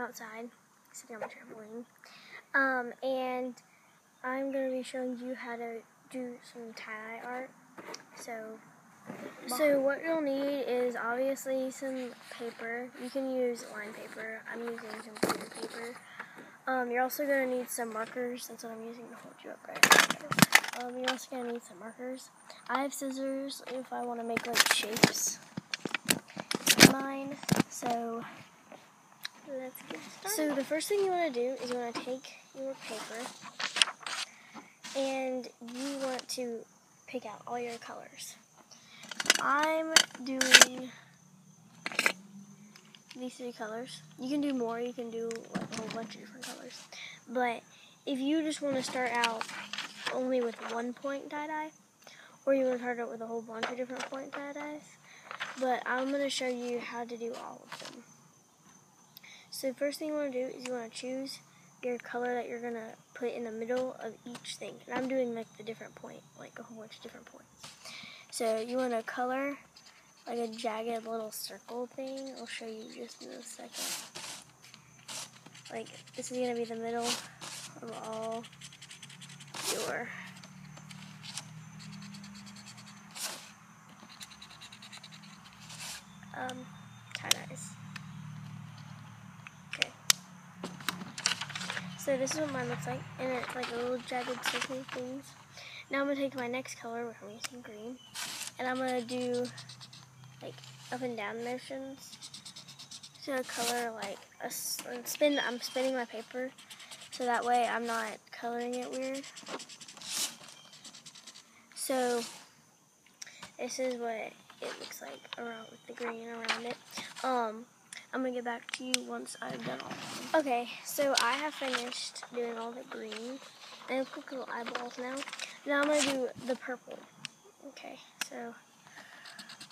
outside, sitting on my trampoline, and I'm going to be showing you how to do some tie-dye art. So what you'll need is obviously some paper. You can use line paper. I'm using some clear paper. You're also going to need some markers. That's what I'm using to hold you up right now. You're also going to need some markers. I have scissors if I want to make like shapes in mine. So let's get started. So the first thing you want to do is you want to take your paper and you want to pick out all your colors. I'm doing these 3 colors. You can do more, you can do like a whole bunch of different colors. But if you just want to start out only with 1 point tie-dye, or you want to start out with a whole bunch of different point tie-dyes, but I'm going to show you how to do all of them. So the first thing you want to do is you want to choose your color that you're going to put in the middle of each thing. And I'm doing like the different point, like a whole bunch of different points. So you want to color like a jagged little circle thing. I'll show you just in a second. Like this is going to be the middle of all your tie-dyes. Okay. So this is what mine looks like, and it's like a little jagged circle things. Now I'm going to take my next color, which I'm using green, and I'm going to do like up and down motions to color like I'm spinning my paper, so that way I'm not coloring it weird. So this is what it looks like around with the green around it. I'm gonna get back to you once I've done all of them. Okay, so I have finished doing all the green. I have quick little eyeballs now. Now I'm gonna do the purple. Okay, so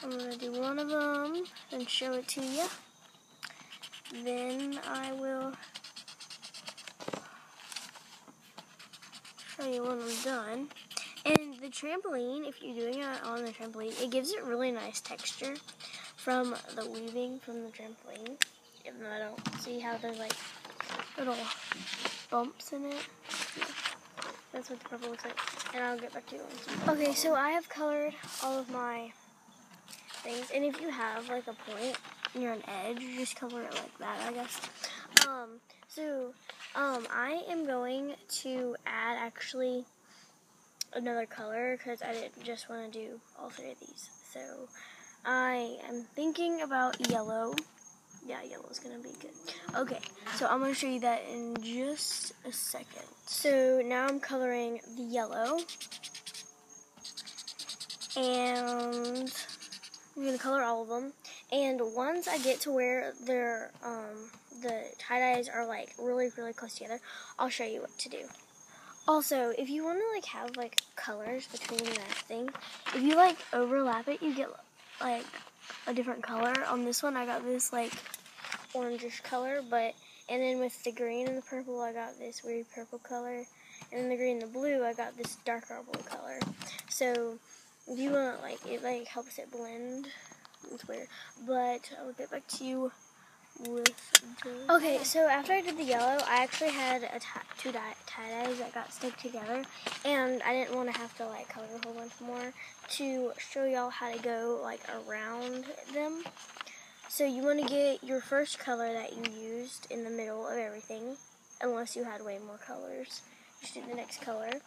I'm gonna do one of them and show it to you. Then I will show you when I'm done. And the trampoline, if you're doing it on the trampoline, it gives it really nice texture from the weaving from the trampoline. Even though I don't see how there's like little bumps in it. Yeah. That's what the purple looks like. And I'll get back to you. Okay, so I have colored all of my things. And if you have like a point near an edge, you just color it like that, I guess. I am going to add actually another color because I didn't just want to do all 3 of these. So I am thinking about yellow. Yeah, yellow is going to be good. Okay, so I'm going to show you that in just a second. So now I'm coloring the yellow. And I'm going to color all of them. And once I get to where they're, the tie-dyes are like really, really close together, I'll show you what to do. Also, if you want to like have like colors between the thing, if you like overlap it, you get like a different color. On this one, I got this like orangish color, and then with the green and the purple, I got this weird purple color, and then the green and the blue, I got this darker blue color. So if you want, like, it like helps it blend. It's weird, but I'll get back to you with the... Okay, so after I did the yellow, I actually had 2 tie-dyes that got stuck together, and I didn't want to have to like color a whole bunch more to show y'all how to go like around them. So you want to get your first color that you used in the middle of everything, unless you had way more colors. Just do the next color.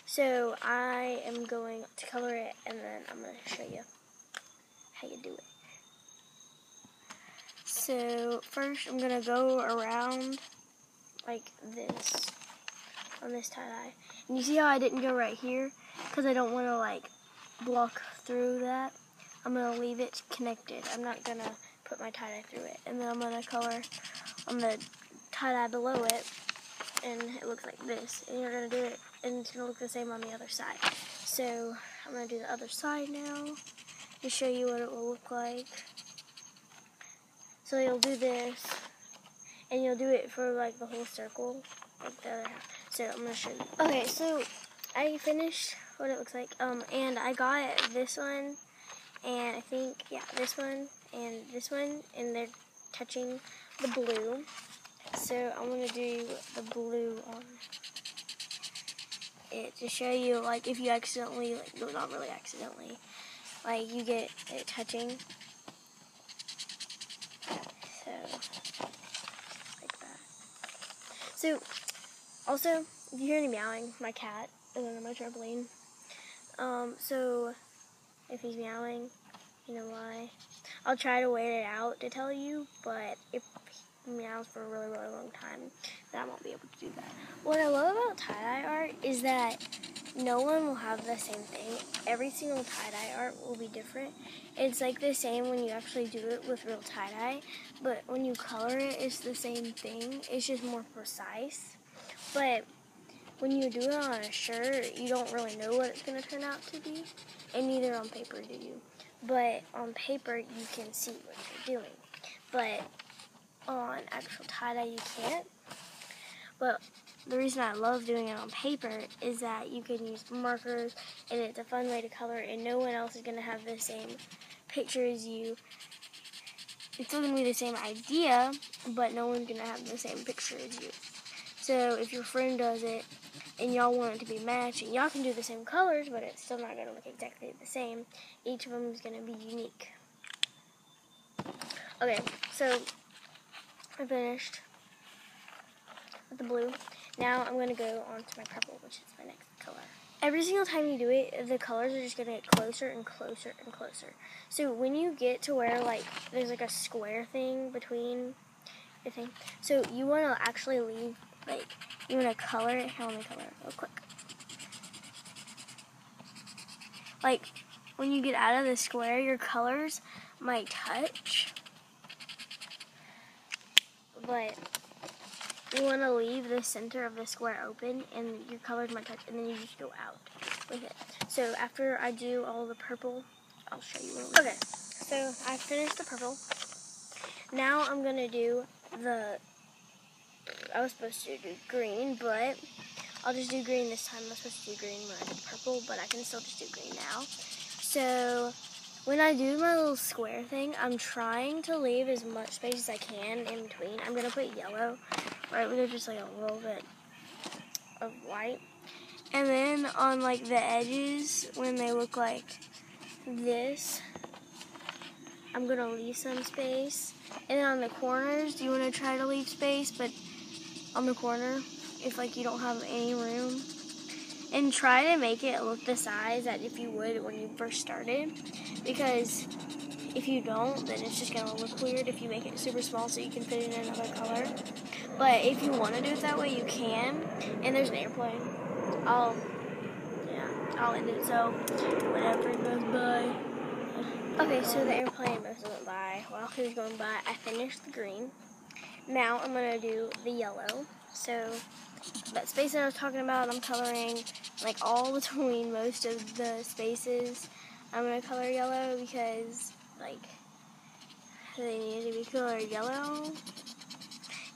So I am going to color it, and then I'm going to show you how you do it. So first I'm going to go around like this on this tie-dye. And you see how I didn't go right here? Because I don't want to like block through that. I'm going to leave it connected. I'm not going to put my tie-dye through it. And then I'm going to color on the tie-dye below it, and it looks like this. And you're going to do it, and it's going to look the same on the other side. So I'm going to do the other side now to show you what it will look like. So you'll do this, and you'll do it for like the whole circle, like the other half. So I'm going to show you. Okay, so I finished what it looks like, and I got this one, and I think, yeah, this one, and they're touching the blue. So I'm going to do the blue on it to show you, like, if you accidentally, like, no, not really accidentally, like, you get it touching. So, like that. So, also, if you hear any meowing, my cat is under my trampoline. So, if he's meowing, you know why. I'll try to wait it out to tell you, but if he meows for a really, really long time, then I won't be able to do that. What I love about tie-dye art is that no one will have the same thing. Every single tie-dye art will be different. It's like the same when you actually do it with real tie-dye, but when you color it, it's the same thing. It's just more precise. But when you do it on a shirt, you don't really know what it's going to turn out to be, and neither on paper do you. But on paper, you can see what you're doing. But on actual tie-dye, you can't. But the reason I love doing it on paper is that you can use markers, and it's a fun way to color, and no one else is going to have the same picture as you. It's still going to be the same idea, but no one's going to have the same picture as you. So if your friend does it, and y'all want it to be matching, y'all can do the same colors, but it's still not going to look exactly the same. Each of them is going to be unique. Okay, so I finished with the blue. Now I'm going to go on to my purple, which is my next color. Every single time you do it, the colors are just going to get closer and closer and closer. So when you get to where, like, there's like a square thing between your thing, so you want to actually leave, like, you want to color it. How let me color it real quick. Like, when you get out of the square, your colors might touch, but you want to leave the center of the square open, and your colors might touch, and then you just go out with it. So after I do all the purple, I'll show you what. Okay, so I finished the purple. Now I'm going to do I was supposed to do green, but I'll just do green this time. I was supposed to do green when I did purple, but I can still just do green now. So when I do my little square thing, I'm trying to leave as much space as I can in between. I'm going to put yellow right where there's just like a little bit of white. And then on like the edges, when they look like this, I'm going to leave some space. And then on the corners, you want to try to leave space, but on the corner, if like you don't have any room, and try to make it look the size that if you would when you first started, because if you don't, then it's just going to look weird if you make it super small so you can fit it in another color. But if you want to do it that way, you can. And there's an airplane. I'll end it so when the airplane goes by. Okay, so the airplane mostly went by. While he was going by, I finished the green. Now I'm going to do the yellow. So that space that I was talking about, I'm coloring like all between most of the spaces. I'm going to color yellow because like they need to be colored yellow.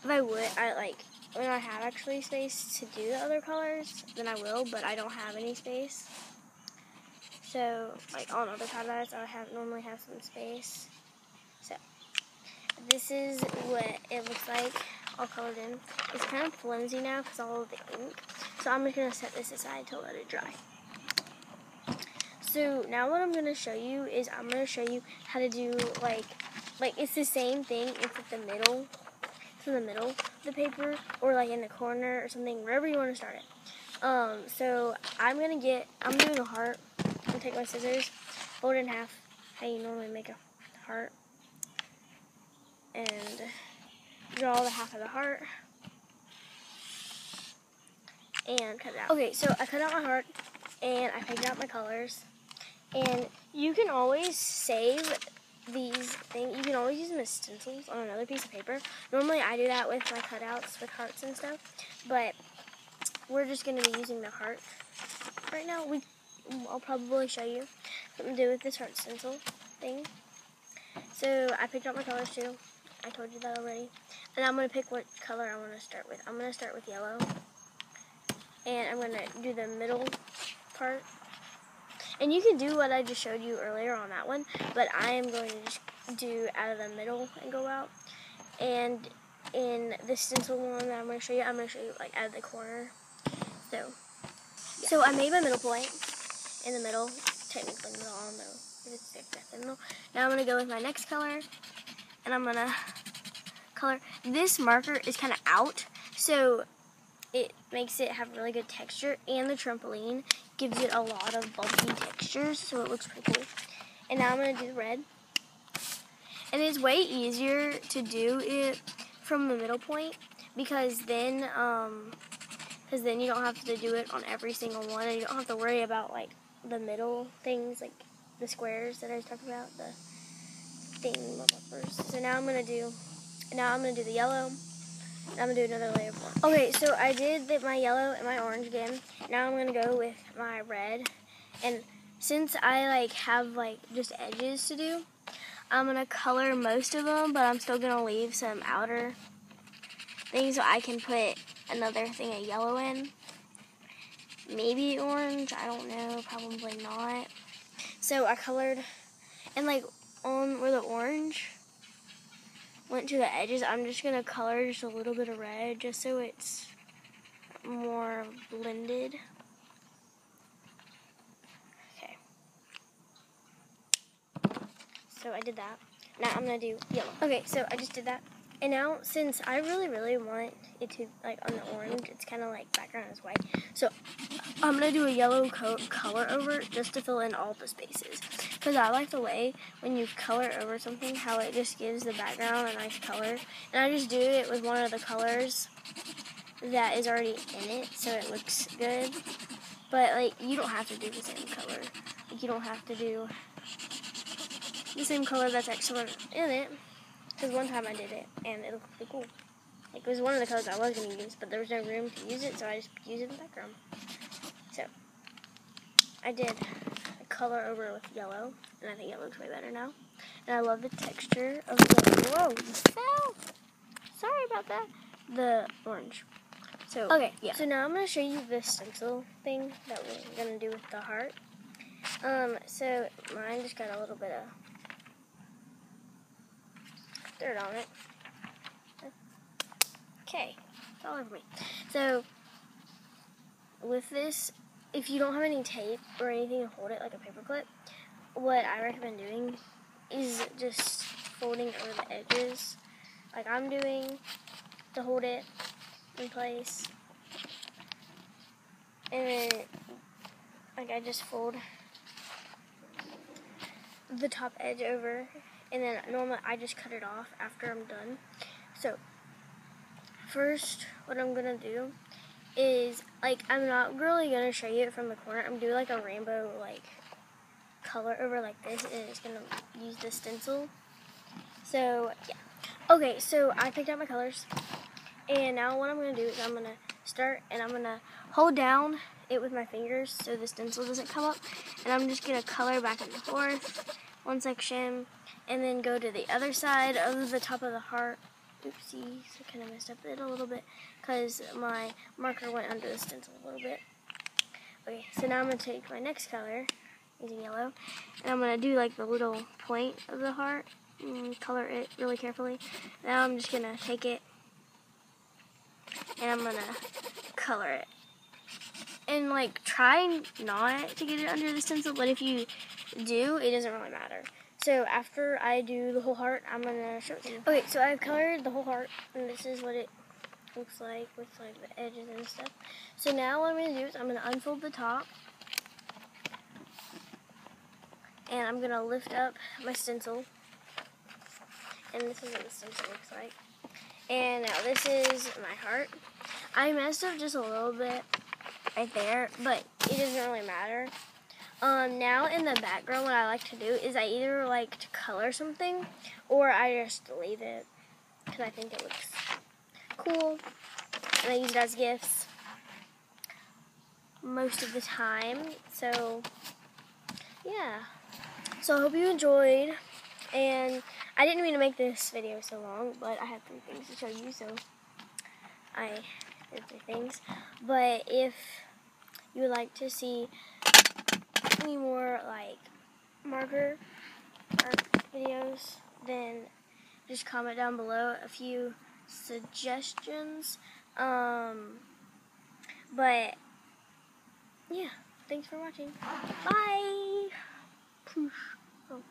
If I would, when I have actually space to do the other colors, then I will, but I don't have any space. So, like on other tie-dyes, I normally have some space. So, this is what it looks like, all colored in. It's kind of flimsy now because all of the ink. So I'm just going to set this aside to let it dry. So now what I'm going to show you is I'm going to show you how to do like it's the same thing. It's at the middle. It's in the middle of the paper, or like in the corner or something, wherever you want to start it. So I'm doing a heart. I'm going to take my scissors, fold it in half, how you normally make a heart, and draw the half of the heart, and cut it out. Okay, so I cut out my heart, and I picked out my colors, and you can always save these things. You can always use them as stencils on another piece of paper. Normally I do that with my cutouts with hearts and stuff, but we're just going to be using the heart right now. I'll probably show you something to do with this heart stencil thing. So I picked out my colors too. I told you that already. And I'm going to pick what color I want to start with. I'm going to start with yellow. And I'm going to do the middle part. And you can do what I just showed you earlier on that one, but I am going to just do out of the middle and go out. And in the stencil one that I'm going to show you, like out of the corner. So, yeah. So I made my middle point in the middle, technically in the middle, I don't know if it's exactly in the middle. Now I'm going to go with my next color, and I'm going to color. This marker is kind of out, so it makes it have really good texture, and the trampoline gives it a lot of bumpy textures, so it looks pretty cool. And now I'm going to do the red. And it's way easier to do it from the middle point, because then you don't have to do it on every single one, and you don't have to worry about like the middle things, like the squares that I was talking about, the thingamaboppers. So now I'm gonna do the yellow, and I'm gonna do another layer of orange. Okay, so I did my yellow and my orange again. Now I'm gonna go with my red, and since I like have like just edges to do, I'm gonna color most of them, but I'm still gonna leave some outer things so I can put another thing of yellow in. Maybe orange, I don't know, probably not. So I colored, and like on where the orange went to the edges, I'm just gonna color just a little bit of red just so it's more blended. Okay. So I did that. Now I'm gonna do yellow. Okay, so I just did that. And now, since I really, really want it to, like, on the orange, it's kind of like background is white. So I'm going to do a yellow color over it just to fill in all the spaces. Because I like the way when you color over something, how it just gives the background a nice color. And I just do it with one of the colors that is already in it, so it looks good. But, like, you don't have to do the same color. Like, you don't have to do the same color that's actually in it. Because one time I did it, and it looked pretty cool. Like, it was one of the colors I was going to use, but there was no room to use it, so I just used it in the background. So, I did a color over with yellow, and I think it looks way better now. And I love the texture of the, whoa, you fell! Sorry about that. The orange. So, okay, yeah. So now I'm going to show you the stencil thing that we're going to do with the heart. So mine just got a little bit of dirt on it. Okay, it's all over me. So, with this, if you don't have any tape or anything to hold it, like a paper clip, what I recommend doing is just folding over the edges, like I'm doing, to hold it in place. And then, like, I just fold the top edge over, and then normally I just cut it off after I'm done. So first, what I'm gonna do is, like, I'm not really gonna show you it from the corner. I'm doing like a rainbow like color over like this, and it's gonna use the stencil. So yeah. Okay, so I picked out my colors, and now what I'm gonna do is I'm gonna start, and I'm gonna hold down it with my fingers so the stencil doesn't come up, and I'm just gonna color back and forth one section, and then go to the other side of the top of the heart. Oopsies, I kind of messed up it a little bit because my marker went under the stencil a little bit. Okay, so now I'm going to take my next color, using yellow, and I'm going to do like the little point of the heart, and color it really carefully. Now I'm just going to take it, and I'm going to color it. And like, try not to get it under the stencil, but if you do, it doesn't really matter. So after I do the whole heart, I'm going to show it to you. Okay, so I've colored the whole heart, and this is what it looks like with like the edges and stuff. So now what I'm going to do is I'm going to unfold the top, and I'm going to lift up my stencil, and this is what the stencil looks like. And now this is my heart. I messed up just a little bit right there, but it doesn't really matter. Now in the background, what I like to do is I either like to color something, or I just leave it, because I think it looks cool, and I use it as gifts most of the time. So yeah, so I hope you enjoyed, and I didn't mean to make this video so long, but I have 3 things to show you, so I did 3 things. But if you would like to see any more like marker art videos, then just comment down below a few suggestions. But yeah, thanks for watching. Bye. Oh,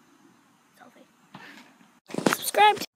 selfie. Subscribe.